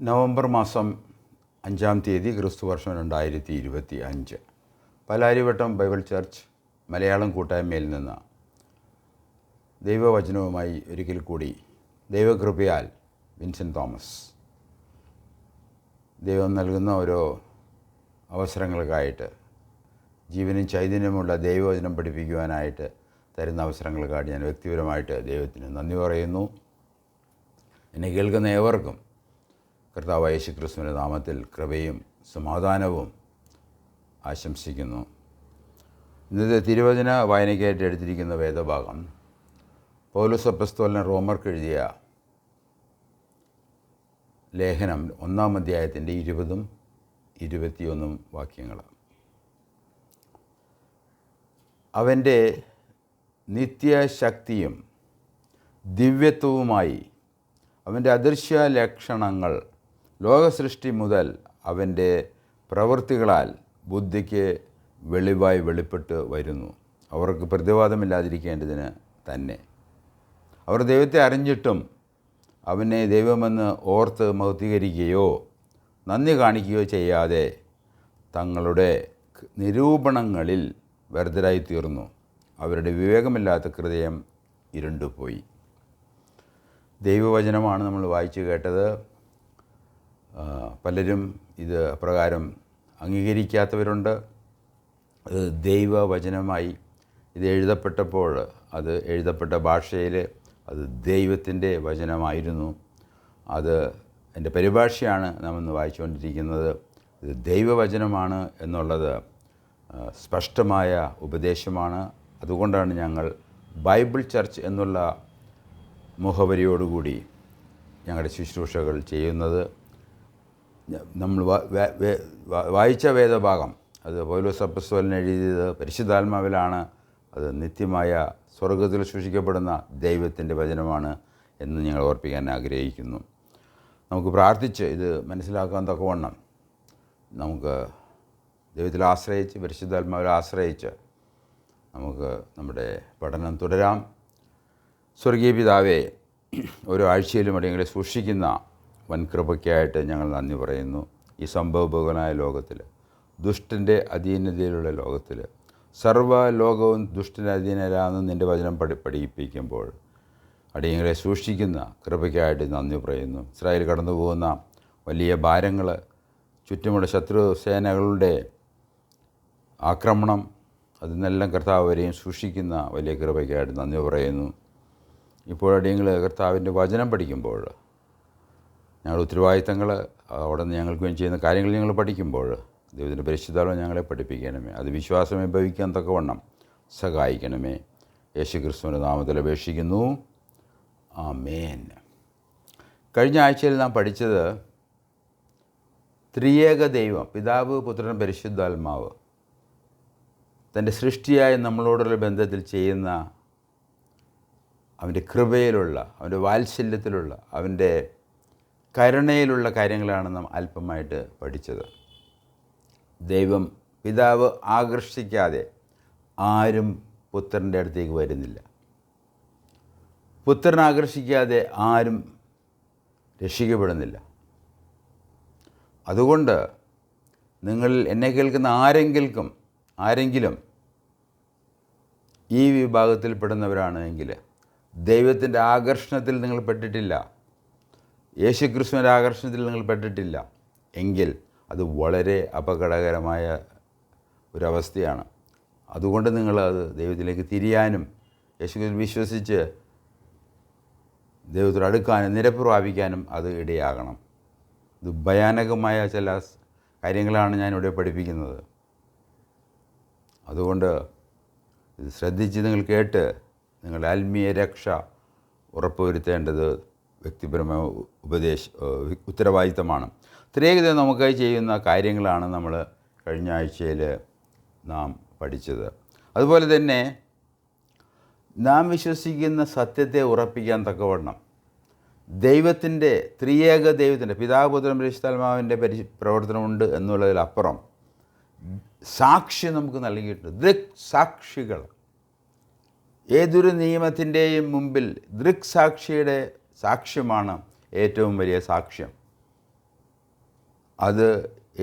November മാസം 5-ാം തീയതി ക്രിസ്തുവർഷം 2025 പാലാരിവട്ടം ബൈബിൾ ചർച്ച് മലയാളം കൂട്ടായ്മയിൽ നിന്ന് ദൈവവചനവുമായി ഒരിക്കൽ കൂടി ദൈവകൃപയാൽ വിൻസെൻ്റ് തോമസ്. ദൈവം നൽകുന്ന ഓരോ അവസരങ്ങൾക്കായിട്ട് ജീവനും ചൈതന്യമുള്ള ദൈവവചനം പഠിപ്പിക്കുവാനായിട്ട് തരുന്ന അവസരങ്ങൾക്കായിട്ട് ഞാൻ വ്യക്തിപരമായിട്ട് ദൈവത്തിന് നന്ദി പറയുന്നു. എന്നെ കേൾക്കുന്ന ഏവർക്കും കർത്താവായ യേശുക്രിസ്തുവിൻ്റെ നാമത്തിൽ കൃപയും സമാധാനവും ആശംസിക്കുന്നു. ഇന്നത്തെ തിരുവചന വായനയ്ക്കായിട്ട് എടുത്തിരിക്കുന്ന വേദഭാഗം പൗലോസ് അപ്പോസ്തലൻ റോമർക്ക് എഴുതിയ ലേഖനം 1-ാം അധ്യായത്തിൻ്റെ 20-ഉം 21-ഉം വാക്യങ്ങൾ. അവൻ്റെ നിത്യശക്തിയും ദിവ്യത്വവുമായി അവൻ്റെ അദൃശ്യ ലക്ഷണങ്ങൾ ലോകസൃഷ്ടി മുതൽ അവൻ്റെ പ്രവൃത്തികളാൽ ബുദ്ധിക്ക് വെളിവായി വെളിപ്പെട്ട് വരുന്നു. അവർക്ക് പ്രതിവാദമില്ലാതിരിക്കേണ്ടതിന് തന്നെ. അവർ ദൈവത്തെ അറിഞ്ഞിട്ടും അവനെ ദൈവമെന്ന് ഓർത്ത് മഹത്വീകരിക്കുകയോ നന്ദി കാണിക്കുകയോ ചെയ്യാതെ തങ്ങളുടെ നിരൂപണങ്ങളിൽ വ്യർത്ഥരായി തീർന്നു. അവരുടെ വിവേകമില്ലാത്ത ഹൃദയം ഇരുണ്ടുപോയി. ദൈവവചനമാണ് നമ്മൾ വായിച്ചു കേട്ടത്. പലരും ഇത് അപ്രകാരം അംഗീകരിക്കാത്തവരുണ്ട്. അത് ദൈവവചനമായി ഇത് എഴുതപ്പെട്ടപ്പോൾ അത് എഴുതപ്പെട്ട ഭാഷയിൽ അത് ദൈവത്തിൻ്റെ വചനമായിരുന്നു. അത് എൻ്റെ പരിഭാഷയാണ് നാം ഇന്ന് വായിച്ചുകൊണ്ടിരിക്കുന്നത്. ഇത് ദൈവവചനമാണ് എന്നുള്ളത് സ്പഷ്ടമായ ഉപദേശമാണ്. അതുകൊണ്ടാണ് ഞങ്ങൾ ബൈബിൾ ചർച്ച് എന്നുള്ള മുഖവരിയോടുകൂടി ഞങ്ങളുടെ ശുശ്രൂഷകൾ ചെയ്യുന്നത്. നമ്മൾ വായിച്ച വേദഭാഗം അത് പൗലോസ് അപ്പോസ്തലൻ എഴുതിയത് പരിശുദ്ധാത്മാവിലാണ്. അത് നിത്യമായ സ്വർഗത്തിൽ സൂക്ഷിക്കപ്പെടുന്ന ദൈവത്തിൻ്റെ വചനമാണ് എന്ന് ഞങ്ങൾ ഓർപ്പിക്കാൻ ആഗ്രഹിക്കുന്നു. നമുക്ക് പ്രാർത്ഥിച്ച് ഇത് മനസ്സിലാക്കാൻ തക്കവണ്ണം നമുക്ക് ദൈവത്തിൽ ആശ്രയിച്ച് പരിശുദ്ധാത്മാവിൽ ആശ്രയിച്ച് നമുക്ക് നമ്മുടെ പഠനം തുടരാം. സ്വർഗീയ പിതാവേ, ഓരോ ആഴ്ചയിലും അടിയങ്ങളെ സൂക്ഷിക്കുന്ന വൻകൃപയ്ക്കായിട്ട് ഞങ്ങൾ നന്ദി പറയുന്നു. ഈ സംഭവബഹുലമായ ലോകത്തിൽ, ദുഷ്ടൻ്റെ അധീനതയിലുള്ള ലോകത്തിൽ, സർവ്വ ലോകവും ദുഷ്ടൻ്റെ അധീനരാണെന്ന് നിൻ്റെ വചനം പഠിപ്പിക്കുമ്പോൾ അടിയങ്ങളെ സൂക്ഷിക്കുന്ന കൃപയ്ക്കായിട്ട് നന്ദി പറയുന്നു. ഇസ്രായേൽ കടന്നു പോകുന്ന വലിയ ഭാരങ്ങൾ, ചുറ്റുമുള്ള ശത്രു സേനകളുടെ ആക്രമണം, അതിനെല്ലാം കർത്താവ് വരെയും സൂക്ഷിക്കുന്ന വലിയ കൃപയ്ക്കായിട്ട് നന്ദി പറയുന്നു. ഇപ്പോൾ അടിയങ്ങൾ കർത്താവിൻ്റെ വചനം പഠിക്കുമ്പോൾ ഞങ്ങളുടെ ഉത്തരവാദിത്തങ്ങൾ അവിടെ നിന്ന് ഞങ്ങൾക്ക് വേണ്ടി ചെയ്യുന്ന കാര്യങ്ങൾ ഞങ്ങൾ പഠിക്കുമ്പോൾ ദൈവത്തിൻ്റെ പരിശുദ്ധാത്മാവ് ഞങ്ങളെ പഠിപ്പിക്കണമേ. അത് വിശ്വാസമേ ഭവിക്കാൻ തക്കവണ്ണം സഹായിക്കണമേ. യേശുക്രിസ്തുവിൻ്റെ നാമത്തിൽ അപേക്ഷിക്കുന്നു. ആമേൻ. കഴിഞ്ഞ ആഴ്ചയിൽ നാം പഠിച്ചത് ത്രിയേക ദൈവം പിതാവ്, പുത്രൻ, പരിശുദ്ധാത്മാവ് തൻ്റെ സൃഷ്ടിയായ നമ്മളോടുള്ള ബന്ധത്തിൽ ചെയ്യുന്ന അവൻ്റെ കൃപയിലുള്ള, അവൻ്റെ വാത്സല്യത്തിലുള്ള, അവൻ്റെ കരുണയിലുള്ള കാര്യങ്ങളാണ് നാം അല്പമായിട്ട് പഠിച്ചത്. ദൈവം പിതാവ് ആകർഷിക്കാതെ ആരും പുത്രൻ്റെ അടുത്തേക്ക് വരുന്നില്ല. പുത്രൻ ആകർഷിക്കാതെ ആരും രക്ഷിക്കപ്പെടുന്നില്ല. അതുകൊണ്ട് നിങ്ങളിൽ എന്നെ കേൾക്കുന്ന ആരെങ്കിലും ഈ വിഭാഗത്തിൽപ്പെടുന്നവരാണ് എങ്കിൽ ദൈവത്തിൻ്റെ ആകർഷണത്തിൽ നിങ്ങൾ പെട്ടിട്ടില്ല, യേശുക്രിസ്തുവിൻ്റെ ആകർഷണത്തിൽ നിങ്ങൾ പെട്ടിട്ടില്ല എങ്കിൽ അത് വളരെ അപകടകരമായ ഒരവസ്ഥയാണ്. അതുകൊണ്ട് നിങ്ങളത് ദൈവത്തിലേക്ക് തിരിയാനും യേശുക്രിസ്തു വിശ്വസിച്ച് ദൈവത്തോട് അടുക്കാനും നിരപ്പ് പ്രാപിക്കാനും അത് ഇടയാകണം. ഇത് ഭയാനകമായ ചില കാര്യങ്ങളാണ് ഞാനിവിടെ പഠിപ്പിക്കുന്നത്. അതുകൊണ്ട് ഇത് ശ്രദ്ധിച്ച് നിങ്ങൾ കേട്ട് നിങ്ങളുടെ ആത്മീയ രക്ഷ ഉറപ്പുവരുത്തേണ്ടത് വ്യക്തിപരമായ ഉത്തരവാദിത്തമാണ്. ത്രിയേകത നമുക്കായി ചെയ്യുന്ന കാര്യങ്ങളാണ് നമ്മൾ കഴിഞ്ഞ ആഴ്ചയിൽ നാം പഠിച്ചത്. അതുപോലെ തന്നെ നാം വിശ്വസിക്കുന്ന സത്യത്തെ ഉറപ്പിക്കാൻ തക്കവണ്ണം ദൈവത്തിൻ്റെ ത്രിയേക ദൈവത്തിൻ്റെ പിതാവ്, പുത്രൻ, പരിശുദ്ധാത്മാവിൻ്റെ പ്രവർത്തനമുണ്ട് എന്നുള്ളതിലപ്പുറം സാക്ഷ്യം നമുക്ക് നൽകിയിട്ടുണ്ട്. ദൃക്സാക്ഷികൾ. ഏതൊരു നിയമത്തിൻ്റെയും മുമ്പിൽ ദൃക്സാക്ഷിയുടെ സാക്ഷ്യമാണ് ഏറ്റവും വലിയ സാക്ഷ്യം. അത്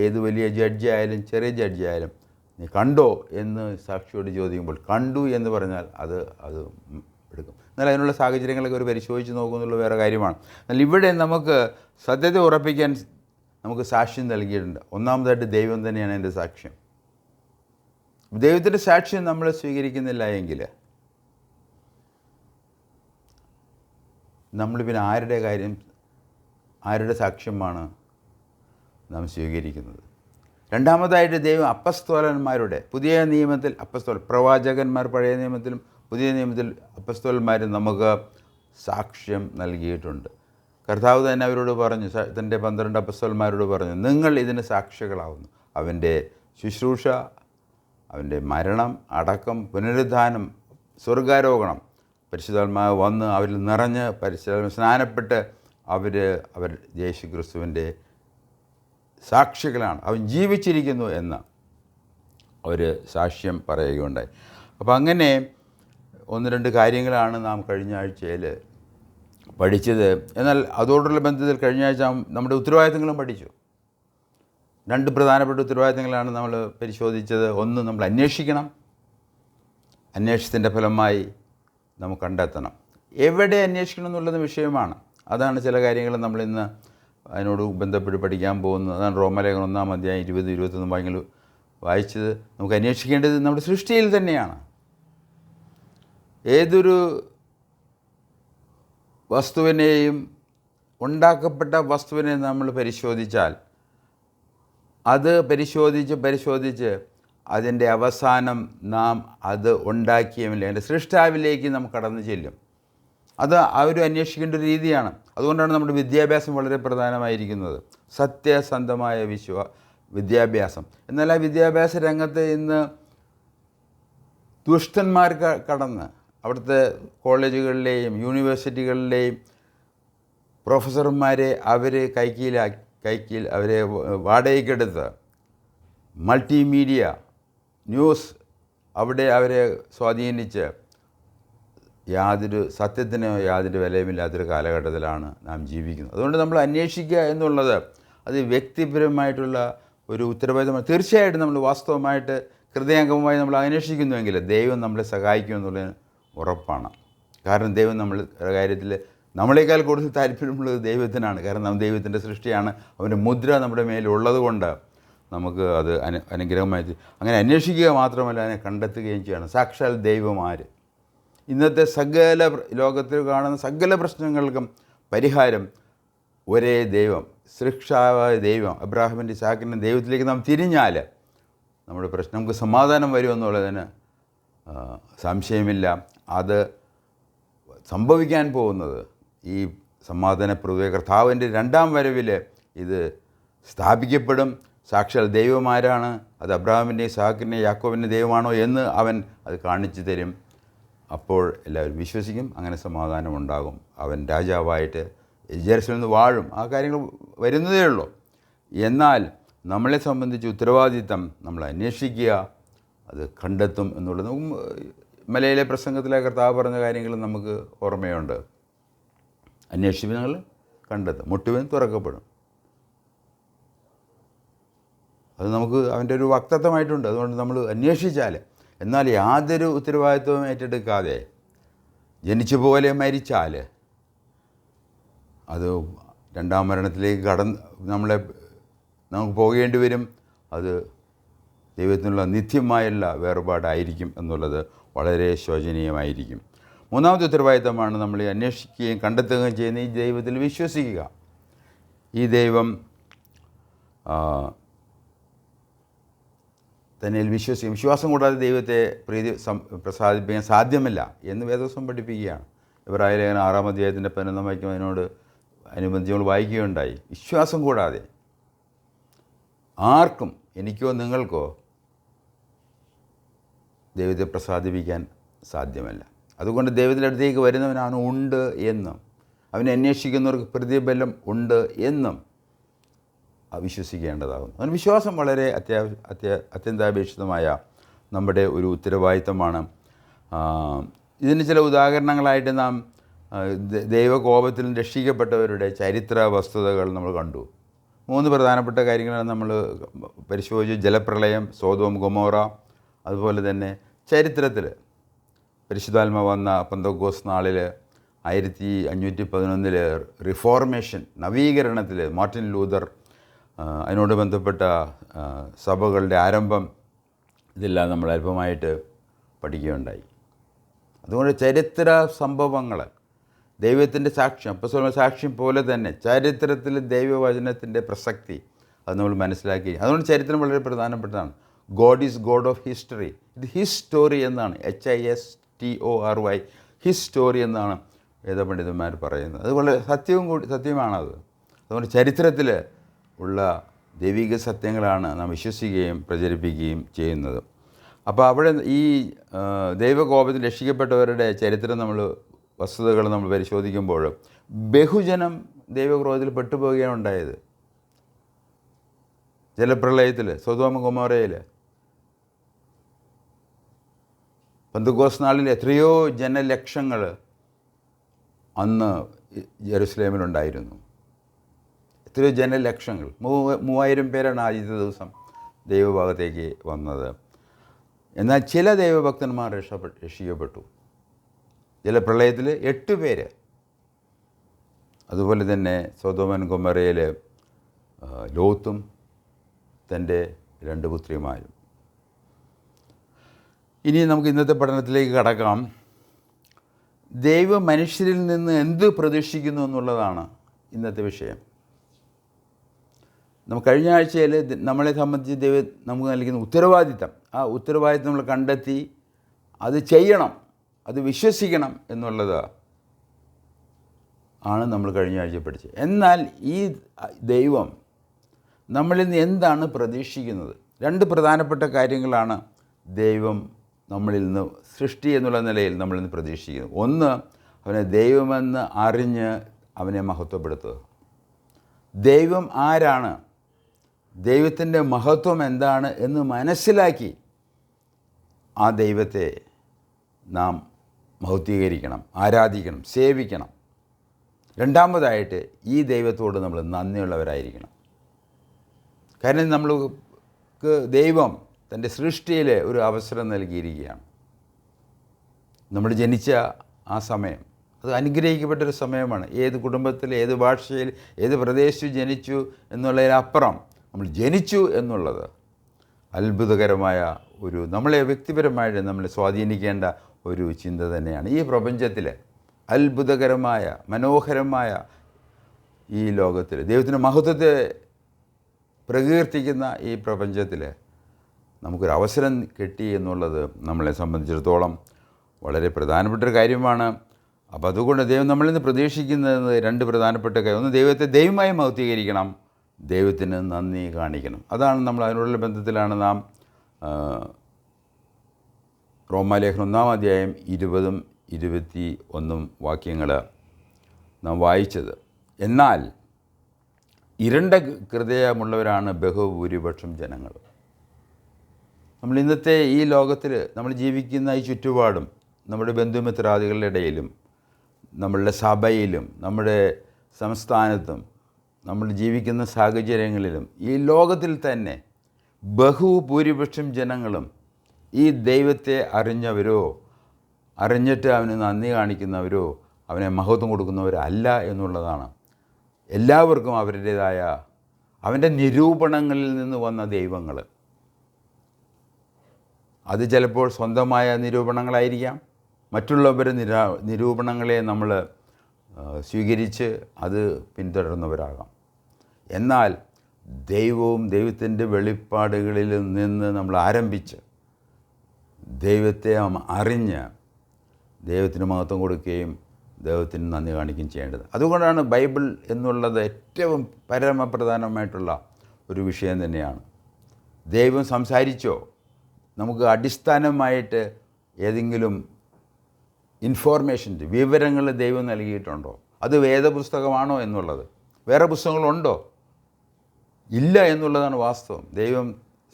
ഏത് വലിയ ജഡ്ജിയായാലും ചെറിയ ജഡ്ജിയായാലും നീ കണ്ടോ എന്ന് സാക്ഷിയോട് ചോദിക്കുമ്പോൾ കണ്ടു എന്ന് പറഞ്ഞാൽ അത് എടുക്കും. എന്നാൽ അതിനുള്ള സാഹചര്യങ്ങളൊക്കെ ഒരു പരിശോധിച്ച് നോക്കുന്നുള്ള വേറെ കാര്യമാണ്. എന്നാൽ ഇവിടെ നമുക്ക് സത്യത്തെ ഉറപ്പിക്കാൻ നമുക്ക് സാക്ഷ്യം നൽകിയിട്ടുണ്ട്. ഒന്നാമതായിട്ട് ദൈവം തന്നെയാണ് എൻ്റെ സാക്ഷ്യം. ദൈവത്തിൻ്റെ സാക്ഷ്യം നമ്മൾ സ്വീകരിക്കുന്നില്ല എങ്കിൽ നമ്മൾ പിന്നെ ആരുടെ സാക്ഷ്യമാണ് നാം സ്വീകരിക്കുന്നത്? രണ്ടാമതായിട്ട് ദൈവം അപ്പസ്തോലന്മാരുടെ, പുതിയ നിയമത്തിൽ പ്രവാചകന്മാർ പഴയ നിയമത്തിലും പുതിയ നിയമത്തിൽ അപ്പസ്തോലന്മാരും നമുക്ക് സാക്ഷ്യം നൽകിയിട്ടുണ്ട്. കർത്താവ് തന്നെ അവരോട് പറഞ്ഞു, തൻ്റെ 12 അപ്പസ്തോലന്മാരോട് പറഞ്ഞു, നിങ്ങൾ ഇതിന് സാക്ഷികളാവുന്നു. അവൻ്റെ ശുശ്രൂഷ, അവൻ്റെ മരണം, അടക്കം, പുനരുദ്ധാനം, സ്വർഗാരോഹണം, പരിശുദ്ധാത്മാവ് വന്ന് അവരിൽ നിറഞ്ഞ് പരിശുദ്ധാത്മാവ് സ്നാനപ്പെട്ട് അവർ യേശു ക്രിസ്തുവിൻ്റെ സാക്ഷികളാണ്, അവൻ ജീവിച്ചിരിക്കുന്നു എന്ന് ഒരു സാക്ഷ്യം പറയുകയുണ്ടായി. അപ്പോൾ അങ്ങനെ 1-2 കാര്യങ്ങളാണ് നാം കഴിഞ്ഞ ആഴ്ചയിൽ പഠിച്ചത്. എന്നാൽ അതോടുള്ള ബന്ധത്തിൽ കഴിഞ്ഞ ആഴ്ച നമ്മുടെ ഉത്തരവാദിത്തങ്ങളും പഠിച്ചു. 2 പ്രധാനപ്പെട്ട ഉത്തരവാദിത്തങ്ങളാണ് നമ്മൾ പരിശോധിച്ചത്. ഒന്ന്, നമ്മൾ അന്വേഷിക്കണം. അന്വേഷണത്തിൻ്റെ ഫലമായി നമുക്ക് കണ്ടെത്തണം. എവിടെ അന്വേഷിക്കണം എന്നുള്ളത് വിഷയമാണ്. അതാണ് ചില കാര്യങ്ങൾ നമ്മളിന്ന് അതിനോട് ബന്ധപ്പെട്ട് പഠിക്കാൻ പോകുന്നത്. അതാണ് റോമാലേഖനം 1-ാം അധ്യായം 20-21 വാക്യങ്ങൾ വായിച്ചത്. നമുക്ക് അന്വേഷിക്കേണ്ടത് നമ്മുടെ സൃഷ്ടിയിൽ തന്നെയാണ്. ഏതൊരു വസ്തുവിനെയും, ഉണ്ടാക്കപ്പെട്ട വസ്തുവിനെ നമ്മൾ പരിശോധിച്ചാൽ അത് പരിശോധിച്ച് അതിൻ്റെ അവസാനം നാം അത് ഉണ്ടാക്കിയമില്ല അതിൻ്റെ സൃഷ്ടാവിലേക്ക് നാം കടന്നു ചെല്ലും. അത് ഒരു അന്വേഷിക്കേണ്ട ഒരു രീതിയാണ്. അതുകൊണ്ടാണ് നമ്മുടെ വിദ്യാഭ്യാസം വളരെ പ്രധാനമായിരിക്കുന്നത്, സത്യസന്ധമായ വിദ്യാഭ്യാസം. എന്നാൽ ആ വിദ്യാഭ്യാസ രംഗത്ത് ഇന്ന് ദുഷ്ടന്മാർ കടന്ന് അവിടുത്തെ കോളേജുകളിലെയും യൂണിവേഴ്സിറ്റികളിലെയും പ്രൊഫസർമാരെ അവരെ വാടകയ്ക്കെടുത്ത് മൾട്ടിമീഡിയ ന്യൂസ് അവിടെ അവരെ സ്വാധീനിച്ച് സത്യത്തിന് യാതൊരു വിലയുമില്ലാത്തൊരു കാലഘട്ടത്തിലാണ് നാം ജീവിക്കുന്നത്. അതുകൊണ്ട് നമ്മൾ അന്വേഷിക്കുക എന്നുള്ളത് അത് വ്യക്തിപരമായിട്ടുള്ള ഒരു ഉത്തരവാദിത്തമാണ്. തീർച്ചയായിട്ടും നമ്മൾ വാസ്തവമായിട്ട് ഹൃദയംഗമമായി നമ്മൾ അന്വേഷിക്കുന്നുവെങ്കിൽ ദൈവം നമ്മളെ സഹായിക്കുമെന്നുള്ളതിന് ഉറപ്പാണ്. കാരണം ദൈവം നമ്മളുടെ കാര്യത്തിൽ നമ്മളെക്കാൾ കൂടുതൽ താല്പര്യമുള്ളത് ദൈവത്തിനാണ്. കാരണം നാം ദൈവത്തിൻ്റെ സൃഷ്ടിയാണ്. അവൻ്റെ മുദ്ര നമ്മുടെ മേലുള്ളത് കൊണ്ട് നമുക്ക് അത് അനുഗ്രഹമായി അങ്ങനെ അന്വേഷിക്കുക മാത്രമല്ല അതിനെ കണ്ടെത്തുകയും ചെയ്യണം. സാക്ഷാൽ ദൈവം ആര്? ഇന്നത്തെ ലോകത്തിൽ കാണുന്ന സകല പ്രശ്നങ്ങൾക്കും പരിഹാരം ഒരേ ദൈവം, സൃഷ്ടാവായ ദൈവം, അബ്രാഹാമിൻ്റെ ഇസാക്കിൻ്റെ ദൈവത്തിലേക്ക് നാം തിരിഞ്ഞാൽ നമ്മുടെ പ്രശ്നം നമുക്ക് സമാധാനം വരുമെന്നുള്ളതിന് സംശയമില്ല. അത് സംഭവിക്കാൻ പോകുന്നത് ഈ സമാധാനപ്രദമായ കർത്താവിൻ്റെ 2-ാം വരവിൽ ഇത് സ്ഥാപിക്കപ്പെടും. സാക്ഷാൽ ദൈവമാരാണ്, അത് അബ്രാഹാമിൻ്റെ ഇസാക്കിൻ്റെ യാക്കോബിൻ്റെ ദൈവമാണോ എന്ന് അവൻ അത് കാണിച്ചു തരും. അപ്പോൾ എല്ലാവരും വിശ്വസിക്കും, അങ്ങനെ സമാധാനം ഉണ്ടാകും. അവൻ രാജാവായിട്ട് ജെറുസലേമിൽ നിന്ന് വാഴും. ആ കാര്യങ്ങൾ വരുന്നതേ ഉള്ളൂ. എന്നാൽ നമ്മളെ സംബന്ധിച്ച് ഉത്തരവാദിത്തം നമ്മൾ അന്വേഷിക്കുക, അത് കണ്ടെത്തും എന്നുള്ളത്. മലയിലെ പ്രസംഗത്തിലെ കർത്താവ് പറഞ്ഞ കാര്യങ്ങൾ നമുക്ക് ഓർമ്മയുണ്ട്. അന്വേഷിപ്പിങ്ങൾ കണ്ടെത്തും, മുട്ടുവിൻ തുറക്കപ്പെടും. അത് നമുക്ക് അവൻ്റെ ഒരു വക്തത്വമായിട്ടുണ്ട്. അതുകൊണ്ട് നമ്മൾ അന്വേഷിച്ചാൽ, എന്നാൽ യാതൊരു ഉത്തരവാദിത്വവും ഏറ്റെടുക്കാതെ ജനിച്ച പോലെ മരിച്ചാൽ അത് 2-ാം മരണത്തിലേക്ക് നമുക്ക് പോകേണ്ടി വരും. അത് ദൈവത്തിനുള്ള നിത്യമായുള്ള വേർപാടായിരിക്കും എന്നുള്ളത് വളരെ ശോചനീയമായിരിക്കും. 3-ാമത്തെ ഉത്തരവാദിത്തമാണ് നമ്മൾ അന്വേഷിക്കുകയും കണ്ടെത്തുകയും ചെയ്യുന്ന ഈ ദൈവത്തിൽ വിശ്വസിക്കുക. ഈ ദൈവം തന്നിൽ വിശ്വാസം കൂടാതെ ദൈവത്തെ പ്രസാദിപ്പിക്കാൻ സാധ്യമല്ല എന്ന് വേദവസ്വം പഠിപ്പിക്കുകയാണ്. ഇബ്രായ ലേഖനം 6-ാം അധ്യായത്തിൻ്റെ 11-ാം വാക്യം അതിനോട് അനുബന്ധിച്ച് നമ്മൾ വായിക്കുകയുണ്ടായി. വിശ്വാസം കൂടാതെ ആർക്കും, എനിക്കോ നിങ്ങൾക്കോ, ദൈവത്തെ പ്രസാദിപ്പിക്കാൻ സാധ്യമല്ല. അതുകൊണ്ട് ദൈവത്തിൻ്റെ അടുത്തേക്ക് വരുന്നവനാണ് ഉണ്ട് എന്നും അവനെ അന്വേഷിക്കുന്നവർക്ക് പ്രതിഫലം ഉണ്ട് എന്നും വിശ്വസിക്കേണ്ടതാകുന്നു. അതിന് വിശ്വാസം വളരെ അത്യന്താപേക്ഷിതമായ നമ്മുടെ ഒരു ഉത്തരവാദിത്തമാണ്. ഇതിന് ചില ഉദാഹരണങ്ങളായിട്ട് നാം ദൈവകോപത്തിൽ രക്ഷിക്കപ്പെട്ടവരുടെ ചരിത്ര വസ്തുതകൾ നമ്മൾ കണ്ടു. 3 പ്രധാനപ്പെട്ട കാര്യങ്ങളാണ് നമ്മൾ പരിശോധിച്ചു. ജലപ്രളയം, സോദോം ഗൊമോറ, അതുപോലെ തന്നെ ചരിത്രത്തിൽ പരിശുദ്ധാത്മ വന്ന പെന്തക്കോസ്ത് നാളിൽ 1511 റിഫോർമേഷൻ, നവീകരണത്തിൽ മാർട്ടിൻ ലൂതർ, അതിനോട് ബന്ധപ്പെട്ട സഭകളുടെ ആരംഭം, ഇതെല്ലാം നമ്മൾ അല്പമായിട്ട് പഠിക്കുകയുണ്ടായി. അതുകൊണ്ട് ചരിത്ര സംഭവങ്ങൾ, ദൈവത്തിൻ്റെ സാക്ഷ്യം, അപ്പോസ്തലന്മാരുടെ സാക്ഷ്യം പോലെ തന്നെ ചരിത്രത്തിൽ ദൈവവചനത്തിൻ്റെ പ്രസക്തി അത് നമ്മൾ മനസ്സിലാക്കി. അതുകൊണ്ട് ചരിത്രം വളരെ പ്രധാനപ്പെട്ടതാണ്. God is God of history. ഇത് ഹിസ്റ്റോറി എന്നാണ്, HISTORY, ഹിസ്റ്റോറി എന്നാണ് വേദപണ്ഡിതന്മാർ പറയുന്നത്. അത് വളരെ സത്യമാണത്. അതുകൊണ്ട് ചരിത്രത്തിൽ ഉള്ള ദൈവിക സത്യങ്ങളാണ് നാം വിശ്വസിക്കുകയും പ്രചരിപ്പിക്കുകയും ചെയ്യുന്നത്. അപ്പോൾ അവിടെ ഈ ദൈവകോപത്തിൽ രക്ഷിക്കപ്പെട്ടവരുടെ ചരിത്രം വസ്തുതകൾ നമ്മൾ പരിശോധിക്കുമ്പോൾ ബഹുജനം ദൈവക്രോധത്തിൽ പെട്ടുപോവുകയാണ് ഉണ്ടായത്. ജലപ്രളയത്തിൽ, സൊദോം ഗൊമോറയിൽ, പെന്തക്കോസ്ത് നാളിൽ എത്രയോ ജനലക്ഷങ്ങൾ അന്ന് ജെറുസലേമിലുണ്ടായിരുന്നു. എത്രയോ ജനലക്ഷങ്ങൾ, 3000 പേരാണ് ആദ്യത്തെ ദിവസം ദൈവഭാഗത്തേക്ക് വന്നത്. എന്നാൽ ചില ദൈവഭക്തന്മാർ രക്ഷിക്കപ്പെട്ടു. ജലപ്രളയത്തിൽ 8 പേര്. അതുപോലെ തന്നെ സൊദോം ഗൊമോറയിൽ ലോത്തും തൻ്റെ 2 പുത്രിമാരും. ഇനി നമുക്ക് ഇന്നത്തെ പഠനത്തിലേക്ക് കടക്കാം. ദൈവം മനുഷ്യരിൽ നിന്ന് എന്ത് പ്രതീക്ഷിക്കുന്നു എന്നുള്ളതാണ് ഇന്നത്തെ വിഷയം. കഴിഞ്ഞ ആഴ്ചയിൽ നമ്മളെ സംബന്ധിച്ച് ദൈവം നമുക്ക് നൽകുന്ന ഉത്തരവാദിത്തം, ആ ഉത്തരവാദിത്തം നമ്മൾ കണ്ടെത്തി അത് ചെയ്യണം, അത് വിശ്വസിക്കണം എന്നുള്ളത് ആണ് നമ്മൾ കഴിഞ്ഞ ആഴ്ച പഠിച്ചത്. എന്നാൽ ഈ ദൈവം നമ്മളിൽ നിന്ന് എന്താണ് പ്രതീക്ഷിക്കുന്നത്? 2 പ്രധാനപ്പെട്ട കാര്യങ്ങളാണ് ദൈവം നമ്മളിൽ നിന്ന്, സൃഷ്ടി എന്നുള്ള നിലയിൽ നമ്മളിൽ നിന്ന് പ്രതീക്ഷിക്കുന്നത്. ഒന്ന്, അവനെ ദൈവമെന്ന് അറിഞ്ഞ് അവനെ മഹത്വപ്പെടുത്തുക. ദൈവം ആരാണ്, ദൈവത്തിൻ്റെ മഹത്വം എന്താണ് എന്ന് മനസ്സിലാക്കി ആ ദൈവത്തെ നാം മഹത്വീകരിക്കണം, ആരാധിക്കണം, സേവിക്കണം. രണ്ടാമതായിട്ട് ഈ ദൈവത്തോട് നമ്മൾ നന്ദിയുള്ളവരായിരിക്കണം. കാരണം നമ്മൾക്ക് ദൈവം തൻ്റെ സൃഷ്ടിയിൽ ഒരു അവസരം നൽകിയിരിക്കുകയാണ്. നമ്മൾ ജനിച്ച ആ സമയം അത് അനുഗ്രഹിക്കപ്പെട്ടൊരു സമയമാണ്. ഏത് കുടുംബത്തിൽ, ഏത് ഭാഷയിൽ, ഏത് പ്രദേശത്ത് ജനിച്ചു എന്നുള്ളതിനപ്പുറം നമ്മൾ ജനിച്ചു എന്നുള്ളത് അത്ഭുതകരമായ നമ്മളെ വ്യക്തിപരമായിട്ട് നമ്മളെ സ്വാധീനിക്കേണ്ട ഒരു ചിന്ത തന്നെയാണ്. ഈ പ്രപഞ്ചത്തിൽ അത്ഭുതകരമായ, മനോഹരമായ ഈ ലോകത്തിൽ ദൈവത്തിൻ്റെ മഹത്വത്തെ പ്രകീർത്തിക്കുന്ന ഈ പ്രപഞ്ചത്തിൽ നമുക്കൊരവസരം കിട്ടി എന്നുള്ളത് നമ്മളെ സംബന്ധിച്ചിടത്തോളം വളരെ പ്രധാനപ്പെട്ടൊരു കാര്യമാണ്. അപ്പോൾ അതുകൊണ്ട് ദൈവം നമ്മളിൽ നിന്ന് പ്രതീക്ഷിക്കുന്നത് 2 പ്രധാനപ്പെട്ട കാര്യം. ഒന്ന്, ദൈവത്തെ ദൈവമായി മഹത്വീകരിക്കണം, ദൈവത്തിന് നന്ദി കാണിക്കണം. അതാണ് നമ്മൾ അതിനോടുള്ള ബന്ധത്തിലാണ് നാം റോമാലേഖനം 1-ാം അധ്യായം 20-21 വാക്യങ്ങൾ നാം വായിച്ചത്. എന്നാൽ ഇരുണ്ട ഹൃദയമുള്ളവരാണ് ബഹുഭൂരിപക്ഷം ജനങ്ങൾ. നമ്മൾ ഇന്നത്തെ ഈ ലോകത്തിൽ നമ്മൾ ജീവിക്കുന്ന ഈ ചുറ്റുപാടും, നമ്മുടെ ബന്ധുമിത്രാദികളുടെ ഇടയിലും, നമ്മളുടെ സഭയിലും, നമ്മുടെ സംസ്ഥാനത്തും, നമ്മൾ ജീവിക്കുന്ന സാഹചര്യങ്ങളിലും, ഈ ലോകത്തിൽ തന്നെ ബഹുഭൂരിപക്ഷം ജനങ്ങളും ഈ ദൈവത്തെ അറിഞ്ഞവരോ അറിഞ്ഞിട്ട് അവന് നന്ദി കാണിക്കുന്നവരോ അവനെ മഹത്വം കൊടുക്കുന്നവരോ അല്ല എന്നുള്ളതാണ്. എല്ലാവർക്കും അവരുടേതായ അവൻ്റെ നിരൂപണങ്ങളിൽ നിന്ന് വന്ന ദൈവങ്ങൾ, അത് ചിലപ്പോൾ സ്വന്തമായ നിരൂപണങ്ങളായിരിക്കാം, മറ്റുള്ളവരുടെ നിരൂപണങ്ങളെ നമ്മൾ സ്വീകരിച്ച് അത് പിന്തുടരുന്നവരാകാം. എന്നാൽ ദൈവവും ദൈവത്തിൻ്റെ വെളിപ്പാടുകളിൽ നിന്ന് നമ്മൾ ആരംഭിച്ച് ദൈവത്തെ അറിഞ്ഞ് ദൈവത്തിന് മഹത്വം കൊടുക്കുകയും ദൈവത്തിന് നന്ദി കാണിക്കുകയും ചെയ്യേണ്ടത്. അതുകൊണ്ടാണ് ബൈബിൾ എന്നുള്ളത് ഏറ്റവും പരമപ്രധാനമായിട്ടുള്ള ഒരു വിഷയം തന്നെയാണ്. ദൈവം സംസാരിച്ചോ, നമുക്ക് അടിസ്ഥാനമായിട്ട് ഏതെങ്കിലും വിവരങ്ങൾ ദൈവം നൽകിയിട്ടുണ്ടോ? അത് വേദപുസ്തകമാണോ എന്നുള്ളത്. വേറെ പുസ്തകങ്ങളുണ്ടോ? ഇല്ല എന്നുള്ളതാണ് വാസ്തവം. ദൈവം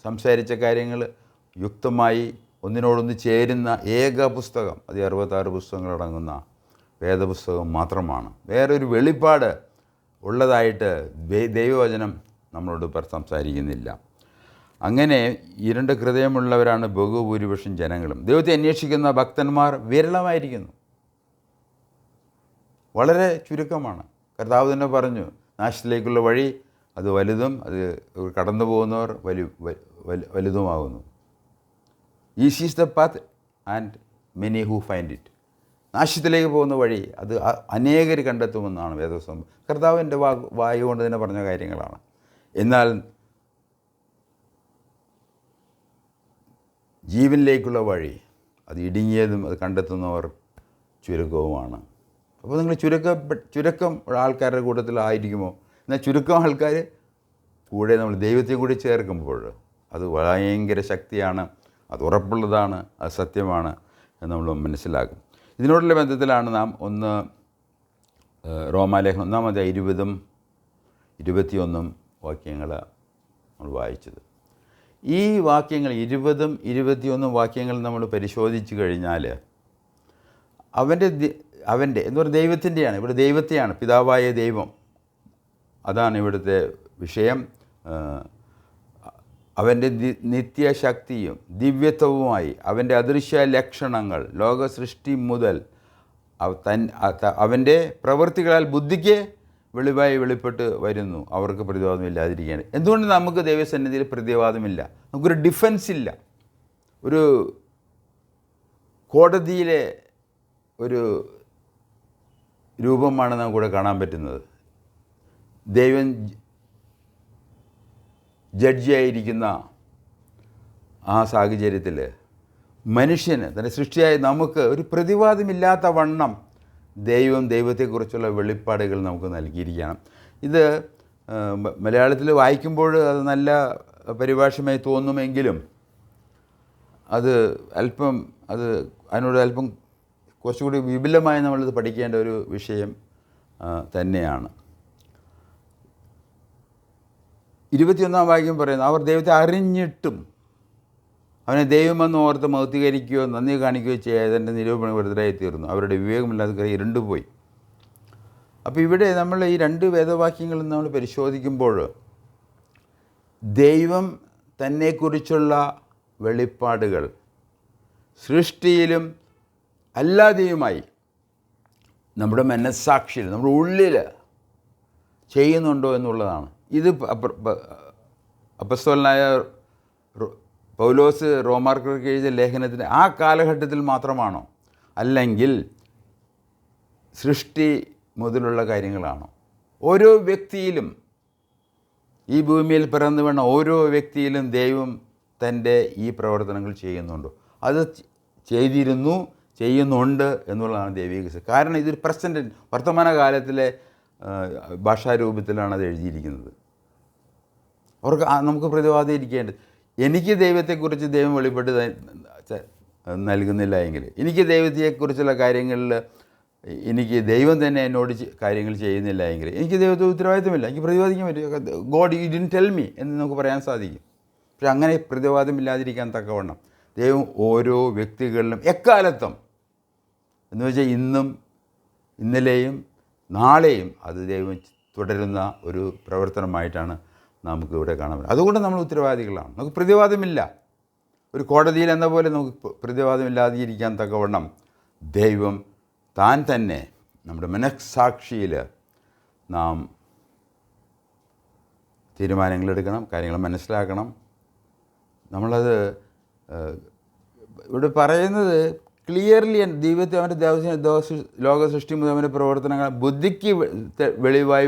സംസാരിച്ച കാര്യങ്ങൾ യുക്തമായി ഒന്നിനോടൊന്ന് ചേരുന്ന ഏക പുസ്തകം അത് 66 പുസ്തകങ്ങളടങ്ങുന്ന വേദപുസ്തകം മാത്രമാണ്. വേറൊരു വെളിപ്പാട് ഉള്ളതായിട്ട് ദൈവവചനം നമ്മളോട് സംസാരിക്കുന്നില്ല. അങ്ങനെ ഇരുണ്ട ഹൃദയമുള്ളവരാണ് ബഹുഭൂരിപക്ഷം ജനങ്ങളും. ദൈവത്തെ അന്വേഷിക്കുന്ന ഭക്തന്മാർ വിരളമായിരിക്കുന്നു, വളരെ ചുരുക്കമാണ്. കർത്താവ് തന്നെ പറഞ്ഞു, നാശത്തിലേക്കുള്ള വഴി അത് വലുതും അത് കടന്നു പോകുന്നവർ വലുതുമാകുന്നു. Is is the path and many who find it. നാശത്തിലേക്ക് പോകുന്ന വഴി അത് അനേകർ കണ്ടെത്തുമെന്നാണ് വേദപുസ്തകം. കർത്താവിൻ്റെ വായു കൊണ്ട് തന്നെ പറഞ്ഞ കാര്യങ്ങളാണ്. എന്നാൽ ജീവനിലേക്കുള്ള വഴി അത് ഇടുങ്ങിയതും അത് കണ്ടെത്തുന്നവർ ചുരുക്കവുമാണ്. അപ്പോൾ നിങ്ങൾ ചുരുക്കം ആൾക്കാരുടെ കൂട്ടത്തിലായിരിക്കുമോ? എന്നാൽ ചുരുക്കം ആൾക്കാർ കൂടെ നമ്മൾ ദൈവത്തെയും കൂടി ചേർക്കുമ്പോൾ അത് ഭയങ്കര ശക്തിയാണ്, അത് ഉറപ്പുള്ളതാണ്, അത് സത്യമാണ് എന്ന് നമ്മൾ മനസ്സിലാക്കും. ഇതിനോടുള്ള ബന്ധത്തിലാണ് നാം റോമാലേഖനം 1 20-21 വാക്യങ്ങൾ നമ്മൾ വായിച്ചത്. ഈ വാക്യങ്ങൾ 20-21 വാക്യങ്ങൾ നമ്മൾ പരിശോധിച്ച് കഴിഞ്ഞാൽ അവൻ്റെ എന്ന് പറഞ്ഞാൽ ദൈവത്തിൻ്റെയാണ്. ഇവിടെ ദൈവത്തെയാണ്, പിതാവായ ദൈവം, അതാണ് ഇവിടുത്തെ വിഷയം. അവൻ്റെ നിത്യശക്തിയും ദിവ്യത്വവുമായി അവൻ്റെ അദൃശ്യ ലക്ഷണങ്ങൾ ലോക സൃഷ്ടി മുതൽ അവൻ്റെ പ്രവൃത്തികളാൽ ബുദ്ധിക്ക് വെളിപ്പെട്ട് വരുന്നു. അവർക്ക് പ്രതിവാദമില്ലാതിരിക്കുകയാണ്. എന്തുകൊണ്ട് നമുക്ക് ദൈവസന്നിധിയിൽ പ്രതിവാദമില്ല? നമുക്കൊരു ഡിഫൻസ് ഇല്ല. ഒരു കോടതിയിലെ ഒരു രൂപമാണ് നമുക്കിവിടെ കാണാൻ പറ്റുന്നത്. ദൈവം ജഡ്ജിയായിരിക്കുന്ന ആ സാഹചര്യത്തിൽ മനുഷ്യന്, തൻ്റെ സൃഷ്ടിയായ നമുക്ക് ഒരു പ്രതിവാദമില്ലാത്ത വണ്ണം ദൈവത്തെക്കുറിച്ചുള്ള വെളിപ്പാടുകൾ നമുക്ക് നൽകിയിരിക്കണം. ഇത് മലയാളത്തിൽ വായിക്കുമ്പോൾ അത് നല്ല പരിഭാഷമായി തോന്നുമെങ്കിലും അതിനോട് അല്പം കുറച്ചുകൂടി വിപുലമായി നമ്മളിത് പഠിക്കേണ്ട ഒരു വിഷയം തന്നെയാണ്. 21 വാക്യം പറയുന്നു, അവർ ദൈവത്തെ അറിഞ്ഞിട്ടും അവനെ ദൈവമെന്ന് ഓർത്ത് മൗക്തീകരിക്കുകയോ നന്ദി കാണിക്കുകയോ ചെയ്യാതെ നിരൂപണം വെറുതെയായി തീർന്നു. അവരുടെ വിവേകമില്ലാതെ ഇരുണ്ടുപോയി. അപ്പോൾ ഇവിടെ നമ്മൾ ഈ 2 വേദവാക്യങ്ങളും നമ്മൾ പരിശോധിക്കുമ്പോൾ ദൈവം തന്നെക്കുറിച്ചുള്ള വെളിപ്പാടുകൾ സൃഷ്ടിയിലും അല്ലാതെയുമായി നമ്മുടെ മനസ്സാക്ഷിയിൽ, നമ്മുടെ ഉള്ളിൽ ചെയ്യുന്നുണ്ടോ എന്നുള്ളതാണ്. ഇത് അപ്പസ്തോലനായ പൗലോസ് റോമാർക്കർക്ക് എഴുതിയ ലേഖനത്തിന് ആ കാലഘട്ടത്തിൽ മാത്രമാണോ, അല്ലെങ്കിൽ സൃഷ്ടി മുതലുള്ള കാര്യങ്ങളാണോ? ഓരോ വ്യക്തിയിലും, ഈ ഭൂമിയിൽ പിറന്നു വീണ ഓരോ വ്യക്തിയിലും ദൈവം തൻ്റെ ഈ പ്രവർത്തനങ്ങൾ ചെയ്യുന്നുണ്ടോ? അത് ചെയ്തിരുന്നു, ചെയ്യുന്നുണ്ട് എന്നുള്ളതാണ് ദൈവിക. കാരണം ഇതൊരു പ്രസൻറ്റ് വർത്തമാനകാലത്തിലെ ഭാഷാരൂപത്തിലാണ് അത് എഴുതിയിരിക്കുന്നത്. അവർക്ക് നമുക്ക് പ്രതിവാദിക്കേണ്ടത്, എനിക്ക് ദൈവത്തെക്കുറിച്ച് ദൈവം വെളിപ്പെട്ട് നൽകുന്നില്ല എങ്കിൽ, എനിക്ക് ദൈവത്തെക്കുറിച്ചുള്ള കാര്യങ്ങളിൽ എനിക്ക് ദൈവം തന്നെ എന്നോട് കാര്യങ്ങൾ ചെയ്യുന്നില്ല എങ്കിൽ എനിക്ക് ദൈവത്തെ ഉത്തരവാദിത്തമില്ല, എനിക്ക് പ്രതിവാദിക്കാൻ പറ്റും. God you didn't tell me എന്ന് നമുക്ക് പറയാൻ സാധിക്കും. പക്ഷെ അങ്ങനെ പ്രതിവാദമില്ലാതിരിക്കാൻ തക്കവണ്ണം ദൈവം ഓരോ വ്യക്തികളിലും എക്കാലത്തും, എന്ന് വെച്ചാൽ ഇന്നും ഇന്നലെയും നാളെയും അത് ദൈവം തുടരുന്ന ഒരു പ്രവർത്തനമായിട്ടാണ് നമുക്കിവിടെ കാണാൻ പറ്റുന്നത്. അതുകൊണ്ട് നമ്മൾ ഉത്തരവാദികളാണ്. നമുക്ക് പ്രതിവാദമില്ല. ഒരു കോടതിയിൽ എന്ന പോലെ നമുക്ക് പ്രതിവാദമില്ലാതിരിക്കാൻ തക്കവണ്ണം ദൈവം താൻ തന്നെ നമ്മുടെ മനസ്സാക്ഷിയിൽ നാം തീരുമാനങ്ങളെടുക്കണം, കാര്യങ്ങൾ മനസ്സിലാക്കണം. നമ്മളത് ഇവിടെ പറയുന്നത് ക്ലിയർലി ദൈവത്തെ അവൻ്റെ ലോക സൃഷ്ടി മുതൽ അവൻ്റെ പ്രവർത്തനങ്ങൾ ബുദ്ധിക്ക്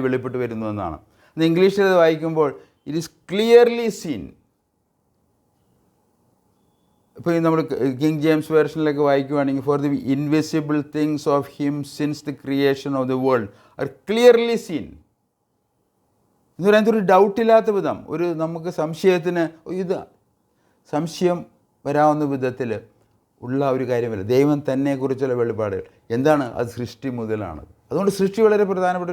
വെളിപ്പെട്ട് വരുന്നു എന്നാണ്. ഇംഗ്ലീഷിൽ അത് വായിക്കുമ്പോൾ ഇറ്റ് ഈസ് ക്ലിയർലി സീൻ. ഇപ്പോൾ നമ്മൾ കിങ് ജെയിംസ് വേർഷനിലൊക്കെ വായിക്കുവാണെങ്കിൽ for the invisible things of him since the creation of the world are clearly seen എന്ന് പറയുന്നത് ഒരു ഡൗട്ടില്ലാത്ത വിധം, ഒരു നമുക്ക് സംശയം വരാവുന്ന വിധത്തിൽ ഉള്ള ഒരു കാര്യമല്ല. ദൈവം തന്നെക്കുറിച്ചുള്ള വെളിപ്പാടുകൾ എന്താണ്? അത് സൃഷ്ടി മുതലാണ്. അതുകൊണ്ട് സൃഷ്ടി വളരെ പ്രധാനപ്പെട്ട